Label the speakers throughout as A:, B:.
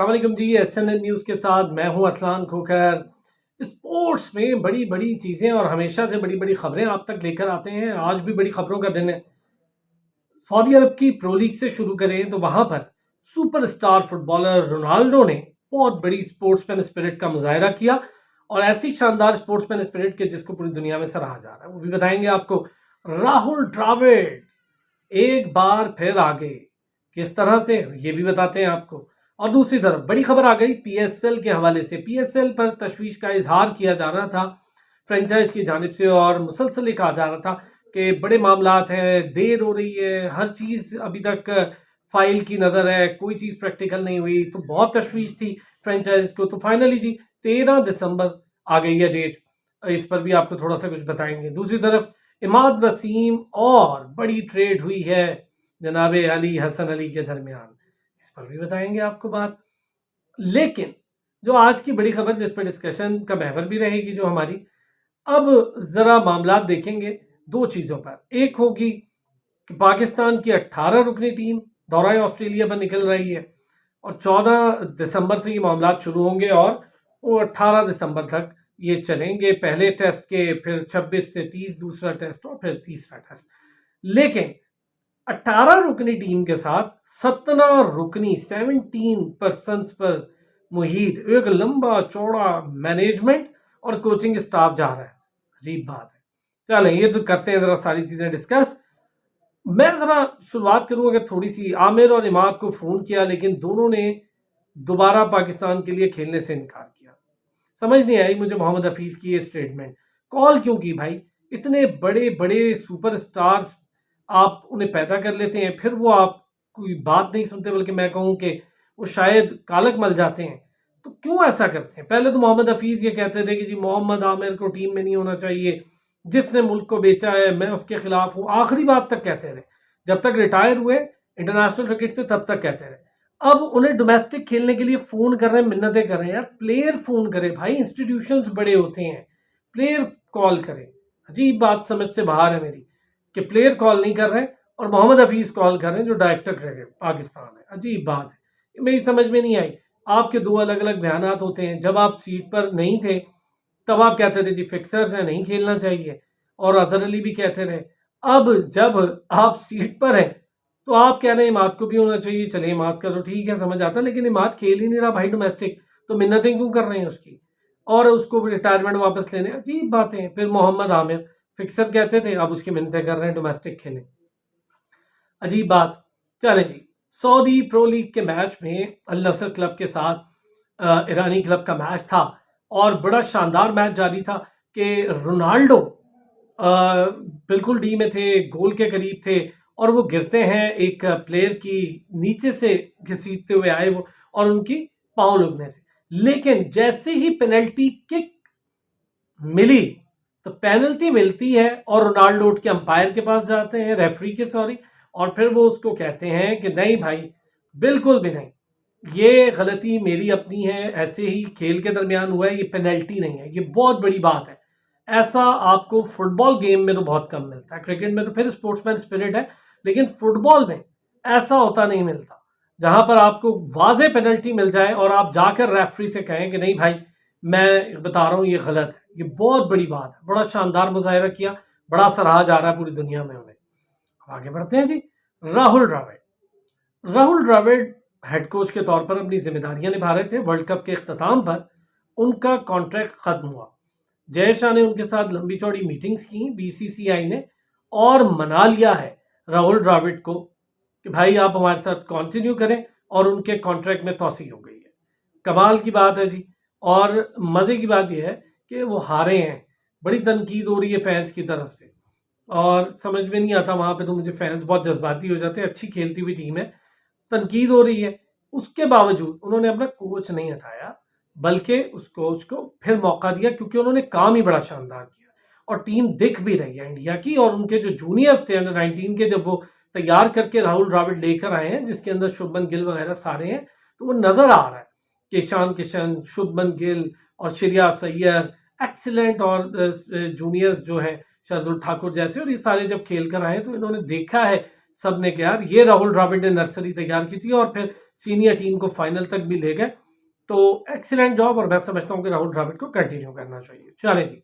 A: अस्सलाम वालेकुम जी। SNN news के साथ मैं हूं अरसलान खोखर। स्पोर्ट्स में बड़ी बड़ी चीज़ें और हमेशा से बड़ी बड़ी खबरें आप तक लेकर आते हैं। आज भी बड़ी खबरों का दिन है। सऊदी अरब की प्रो लीग से शुरू करें तो वहां पर सुपरस्टार फुटबॉलर रोनाल्डो ने बहुत बड़ी स्पोर्ट्समैन स्पिरिट का मुजाहरा किया और ऐसी शानदार स्पोर्ट्समैन स्पिरिट के जिसको पूरी दुनिया में सराहा जा रहा है वो भी बताएंगे आपको। राहुल द्रविड़ एक बार फिर आगे, किस तरह से ये भी बताते हैं आपको। और दूसरी तरफ बड़ी खबर आ गई PSL के हवाले से। PSL पर तशवीश का इजहार किया जा रहा था फ्रेंचाइज की जानिब से और मुसलसल ये कहा जा रहा था कि बड़े मामलात हैं, देर हो रही है, हर चीज़ अभी तक फाइल की नज़र है, कोई चीज़ प्रैक्टिकल नहीं हुई, तो बहुत तशवीश थी फ्रेंचाइज को। तो फाइनली जी 13 दिसंबर आ गई है डेट, इस पर भी आपको थोड़ा सा कुछ बताएंगे। दूसरी तरफ इमाद वसीम और बड़ी ट्रेड हुई है जनाब अली हसन अली के दरमियान, इस पर भी बताएंगे आपको बात। लेकिन जो आज की बड़ी खबर जिस पर डिस्कशन का महवर भी रहेगी जो हमारी, अब ज़रा मामला देखेंगे दो चीज़ों पर। एक होगी कि पाकिस्तान की 18 रुकनी टीम दौरा ऑस्ट्रेलिया पर निकल रही है और 14 दिसंबर से ये मामला शुरू होंगे और वो 18 दिसंबर तक ये चलेंगे। पहले टेस्ट के, फिर 26 से 30 दूसरा टेस्ट और फिर तीसरा टेस्ट। लेकिन 18 रुकनी टीम के साथ 17 रुकनी 17% पर मुहित एक लंबा चौड़ा मैनेजमेंट और कोचिंग स्टाफ जा रहा है। अजीब बात है। चलें ये तो करते हैं ज़रा सारी चीज़ें डिस्कस। मैं ज़रा शुरुआत करूँगा कि थोड़ी सी आमिर और इमाद को फ़ोन किया लेकिन दोनों ने दोबारा पाकिस्तान के लिए खेलने से इनकार किया। समझ नहीं आई मुझे मोहम्मद हफीज़ की ये स्टेटमेंट। कॉल क्यों की भाई? इतने बड़े बड़े सुपरस्टार्स आप उन्हें पैदा कर लेते हैं, फिर वो आप कोई बात नहीं सुनते, बल्कि मैं कहूँ कि वो शायद कालक मल जाते हैं। तो क्यों ऐसा करते हैं? पहले तो मोहम्मद हफीज़ ये कहते थे कि जी मोहम्मद आमिर को टीम में नहीं होना चाहिए, जिसने मुल्क को बेचा है मैं उसके खिलाफ हूँ, आखिरी बात तक कहते रहे। जब तक रिटायर हुए इंटरनेशनल क्रिकेट से तब तक कहते रहे। अब उन्हें डोमेस्टिक खेलने के लिए फ़ोन कर रहे हैं, मिन्नतें कर रहे हैं। यार प्लेयर फ़ोन करे भाई, इंस्टीट्यूशंस बड़े होते हैं, प्लेयर कॉल करे। अजीब बात समझ से बाहर है मेरी कि प्लेयर कॉल नहीं कर रहे और मोहम्मद हफीज़ कॉल कर रहे हैं जो डायरेक्टर क्रिकेट पाकिस्तान है। अजीब बात है, मेरी समझ में नहीं आई। आपके दो अलग अलग बयान होते हैं। जब आप सीट पर नहीं थे तब आप कहते थे जी फिक्सर्स हैं, नहीं खेलना चाहिए, और अजहर अली भी कहते रहे। अब जब आप सीट पर हैं तो आप कह रहे हैं इमाद को भी होना चाहिए। चले इमाद का तो ठीक है, समझ आता, लेकिन इमाद खेल ही नहीं रहा भाई डोमेस्टिक, तो मिन्नतें क्यों कर रहे हैं उसकी और उसको रिटायरमेंट वापस लेने। अजीब बातें। फिर मोहम्मद आमिर फिक्सर कहते थे, अब उसकी मिन्नतें कर रहे हैं डोमेस्टिक खेलें। अजीब बात। चलें जी, सऊदी प्रो लीग के मैच में अल नसर क्लब के साथ ईरानी क्लब का मैच था और बड़ा शानदार मैच जारी था कि रोनाल्डो बिल्कुल डी में थे, गोल के करीब थे और वो गिरते हैं एक प्लेयर की नीचे से घसीटते हुए आए वो, और उनकी पाँव लगने से। लेकिन जैसे ही पेनल्टी किक मिली तो पेनल्टी मिलती है और रोनाल्डो उठ के अंपायर के पास जाते हैं, रेफरी के सॉरी, और फिर वो उसको कहते हैं कि नहीं भाई बिल्कुल भी नहीं, ये गलती मेरी अपनी है, ऐसे ही खेल के दरमियान हुआ है, ये पेनल्टी नहीं है। ये बहुत बड़ी बात है। ऐसा आपको फुटबॉल गेम में तो बहुत कम मिलता है। क्रिकेट में तो फिर स्पोर्ट्समैन स्पिरिट है, लेकिन फुटबॉल में ऐसा होता नहीं मिलता जहां पर आपको वाज़े पेनल्टी मिल जाए और आप जाकर रेफरी से कहें कि नहीं भाई मैं बता रहा हूँ ये गलत है। ये बहुत बड़ी बात है। बड़ा शानदार मुजाहिरा किया, बड़ा सराहा जा रहा है पूरी दुनिया में उन्हें। आगे बढ़ते हैं जी। राहुल द्रविड़। राहुल द्रविड़ हेड कोच के तौर पर अपनी जिम्मेदारियां निभा रहे थे। वर्ल्ड कप के इख्तिताम पर उनका कॉन्ट्रैक्ट खत्म हुआ। जय शाह ने उनके साथ लंबी चौड़ी मीटिंग्स की BCCI ने, और मना लिया है राहुल द्रविड़ को कि भाई आप हमारे साथ कंटिन्यू करें, और उनके कॉन्ट्रैक्ट में तोसी हो गई है। कमाल की बात है जी। और मज़े की बात यह है कि वो हारे हैं। बड़ी तनकीद हो रही है फैंस की तरफ से और समझ में नहीं आता वहाँ पे, तो मुझे फैंस बहुत जज्बाती हो जाते हैं। अच्छी खेलती हुई टीम है, तनकीद हो रही है, उसके बावजूद उन्होंने अपना कोच नहीं हटाया, बल्कि उस कोच को फिर मौका दिया क्योंकि उन्होंने काम ही बड़ा शानदार किया और टीम दिख भी रही है इंडिया की। और उनके जो जूनियर्स थे अंडर 19 के, जब वो तैयार करके राहुल द्रविड़ लेकर आए हैं जिसके अंदर शुभमन गिल वगैरह सारे हैं, तो वो नज़र आ रहा है कि ईशान किशन, शुभमन गिल और श्रेयस अय्यर एक्सीलेंट, और जूनियर्स जो है शार्दुल ठाकुर जैसे, और ये सारे जब खेल कर आए तो इन्होंने देखा है सब ने कि यार ये राहुल द्रविड़ ने नर्सरी तैयार की थी और फिर सीनियर टीम को फाइनल तक भी ले गए। तो एक्सीलेंट जॉब, और मैं समझता हूँ कि राहुल द्रविड़ को कंटिन्यू करना चाहिए। चलें जी,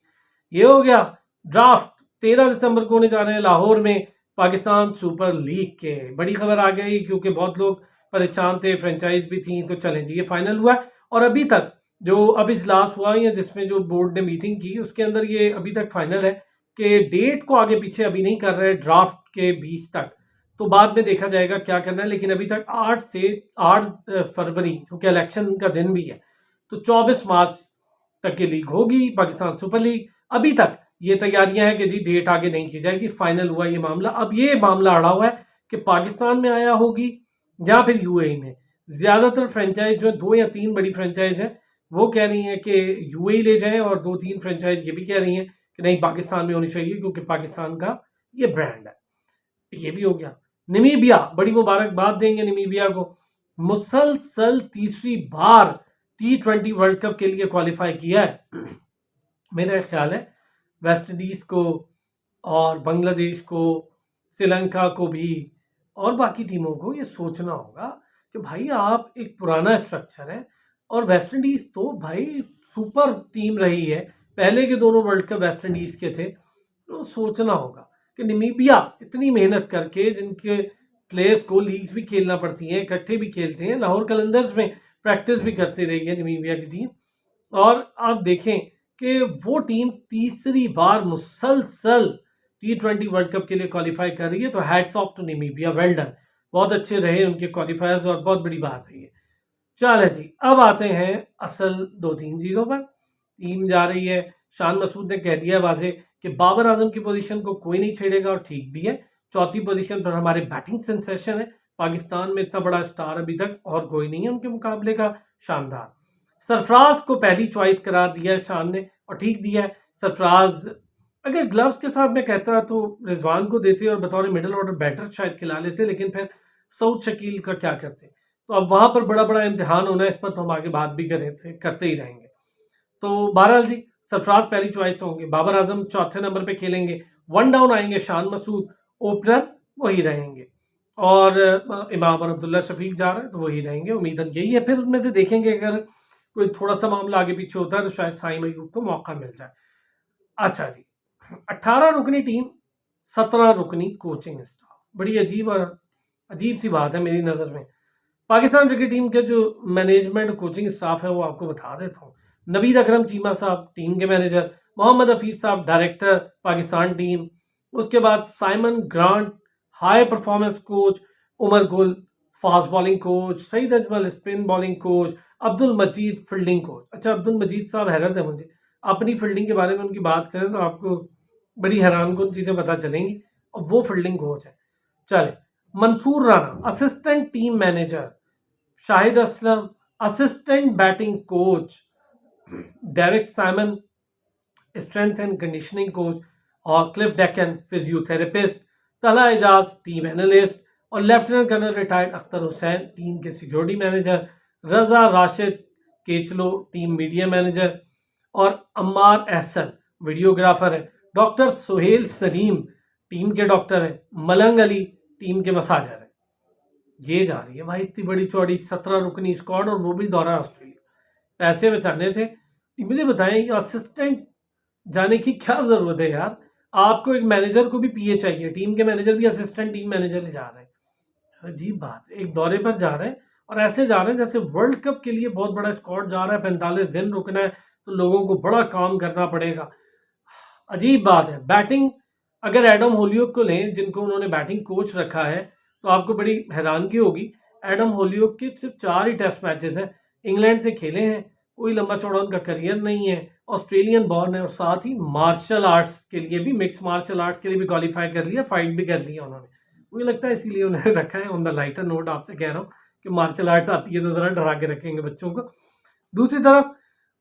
A: ये हो गया ड्राफ्ट। 13 दिसंबर को होने जा रहे हैं लाहौर में पाकिस्तान सुपर लीग के। बड़ी खबर आ गई क्योंकि बहुत लोग परेशान थे, फ्रेंचाइज भी थी। तो चलें जी, ये फाइनल हुआ और अभी तक जो अब इजलास हुआ या जिसमें जो बोर्ड ने मीटिंग की उसके अंदर ये अभी तक फाइनल है कि डेट को आगे पीछे अभी नहीं कर रहे ड्राफ्ट के बीच तक। तो बाद में देखा जाएगा क्या करना है, लेकिन अभी तक 8 फरवरी जो कि इलेक्शन का दिन भी है, तो 24 मार्च तक की लीग होगी पाकिस्तान सुपर लीग। अभी तक ये तैयारियां हैं कि जी डेट आगे नहीं की जाएगी, फाइनल हुआ ये मामला। अब ये मामला अड़ा हुआ है कि पाकिस्तान में आया होगी या फिर यूएई में। ज़्यादातर फ्रेंचाइज जो 2 या 3 बड़ी फ्रेंचाइज है वो कह रही हैं कि यूएई ले जाएं, और 2-3 फ्रेंचाइज ये भी कह रही हैं कि नहीं पाकिस्तान में होनी चाहिए क्योंकि पाकिस्तान का ये ब्रांड है। ये भी हो गया। नमीबिया, बड़ी मुबारकबाद देंगे नमीबिया को, मुसलसल तीसरी बार T20 वर्ल्ड कप के लिए क्वालिफाई किया है। मेरा ख्याल है वेस्ट इंडीज़ को और बांग्लादेश को, श्रीलंका को भी और बाकी टीमों को ये सोचना होगा कि भाई आप एक पुराना स्ट्रक्चर है, और वेस्ट इंडीज़ तो भाई सुपर टीम रही है, पहले के दोनों वर्ल्ड कप वेस्ट इंडीज़ के थे। तो सोचना होगा कि नमीबिया इतनी मेहनत करके, जिनके प्लेयर्स को लीग्स भी खेलना पड़ती हैं, इकट्ठे भी खेलते हैं, लाहौर कलंदर्स में प्रैक्टिस भी करती रही है नमीबिया की टीम, और आप देखें कि वो टीम तीसरी बार मुसलसल T20 वर्ल्ड कप के लिए क्वालिफाई कर रही है। तो hats off to Namibia, well done, बहुत अच्छे रहे उनके क्वालिफायर्स और बहुत बड़ी बात है ये। चले जी, अब आते हैं असल 2-3 चीज़ों पर। टीम जा रही है, शान मसूद ने कह दिया वाजे कि बाबर आजम की पोजीशन को कोई नहीं छेड़ेगा, और ठीक भी है। चौथी पोजीशन पर हमारे बैटिंग सेंसेशन है, पाकिस्तान में इतना बड़ा स्टार अभी तक और कोई नहीं है उनके मुकाबले का, शानदार। सरफराज को पहली चॉइस करार दिया है शान ने, और ठीक दिया है। सरफराज अगर ग्लव्स के साथ मैं कहता तो रिजवान को देते और बतौर मिडिल ऑर्डर बैटर शायद खिला लेते, लेकिन फिर सऊद शकील का क्या करते। तो अब वहां पर बड़ा बड़ा इम्तिहान होना है, इस पर तो हम आगे बात भी करते ही रहेंगे। तो बहरहाल जी, सरफराज पहली चॉइस होंगे, बाबर आजम चौथे नंबर पे खेलेंगे, 1 डाउन आएंगे शान मसूद, ओपनर वही रहेंगे, और इमाम और अब्दुल्ला शफीक जा रहे हैं तो वही रहेंगे, उम्मीदन यही है। फिर उनमें से देखेंगे अगर कोई थोड़ा सा मामला आगे पीछे होता है तो शायद साइम अयूब को मौका मिल जाए। अच्छा जी, 18 रुकनी टीम, 17 रुकनी कोचिंग स्टाफ, बड़ी अजीब सी बात है मेरी नज़र में। पाकिस्तान क्रिकेट टीम के जो मैनेजमेंट कोचिंग स्टाफ है वो आपको बता देता हूँ। नवीद अकरम चीमा साहब टीम के मैनेजर, मोहम्मद हफीज़ साहब डायरेक्टर पाकिस्तान टीम, उसके बाद Simon Grant high performance coach, Umar Gul fast bowling coach, Saeed Ajmal spin bowling coach, Abdul Majeed fielding coach. अच्छा, अब्दुल मजीद साहब हैरत है मुझे, अपनी फील्डिंग के बारे में उनकी बात करें तो आपको बड़ी हैरानकुन चीज़ें पता चलेंगी, और वो फील्डिंग कोच है। चले, Mansoor Rana assistant team manager, Shahid Aslam assistant batting coach, Derrick Simon strength and conditioning coach, और Cliff Deacon physiotherapist, Talha Ejaz team analyst, और lieutenant colonel retired Akhtar Hussain team के सिक्योरिटी मैनेजर, रजा राशिद केचलो टीम मीडिया मैनेजर, और अम्मार एहसन वीडियोग्राफर है, डॉक्टर सुहेल सलीम टीम के doctor है, मलंग अली टीम के massager है। ये जा रही है भाई इतनी बड़ी चौड़ी 17 रुकनी स्क्वाड, और वो भी दौरा ऑस्ट्रेलिया। पैसे बचाने थे। मुझे बताएं असिस्टेंट जाने की क्या ज़रूरत है यार, आपको एक मैनेजर को भी पीए चाहिए, टीम के मैनेजर भी असिस्टेंट टीम मैनेजर ले जा रहे हैं। अजीब बात है, एक दौरे पर जा रहे हैं और ऐसे जा रहे हैं जैसे वर्ल्ड कप के लिए बहुत बड़ा स्क्वाड जा रहा है, 45 दिन रुकना है तो लोगों को बड़ा काम करना पड़ेगा। अजीब बात है। बैटिंग अगर एडम होलियोक को लें जिनको उन्होंने बैटिंग कोच रखा है तो आपको बड़ी हैरानगी होगी। एडम होलियोक के सिर्फ 4 ही टेस्ट मैचेस हैं, इंग्लैंड से खेले हैं, कोई लंबा चौड़ा उनका करियर नहीं है, ऑस्ट्रेलियन बॉर्न है, और साथ ही मार्शल आर्ट्स के लिए भी, मिक्स मार्शल आर्ट्स के लिए भी क्वालिफाई कर लिया, फाइट भी कर लिया उन्होंने। मुझे लगता है इसीलिए उन्होंने रखा है। ऑन द लाइटर नोट आपसे कह रहा हूँ कि मार्शल आर्ट्स आती है तो ज़रा डरा के रखेंगे बच्चों को। दूसरी तरफ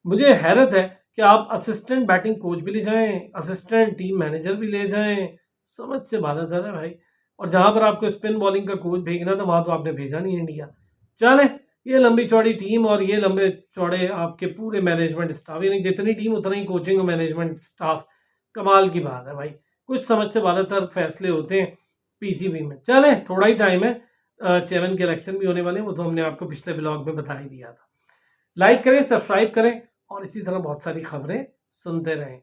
A: मुझे हैरत है कि आप असिस्टेंट बैटिंग कोच भी ले जाएं, असिस्टेंट टीम मैनेजर भी ले जाएं, समझ से बाहर है भाई। और जहाँ पर आपको स्पिन बॉलिंग का कोच भेजना था वहाँ तो आपने भेजा नहीं इंडिया। चले, ये लंबी चौड़ी टीम और ये लंबे चौड़े आपके पूरे मैनेजमेंट स्टाफ, यानी जितनी टीम उतना ही कोचिंग और मैनेजमेंट स्टाफ, कमाल की बात है भाई। कुछ समझ से बाहर फैसले होते हैं। पीसीबी में। चले थोड़ा ही टाइम है, चेयरमैन के इलेक्शन भी होने वाले हैं, वो तो हमने आपको पिछले ब्लॉग में बता ही दिया था। लाइक करें, सब्सक्राइब करें और इसी तरह बहुत सारी खबरें सुनते रहें।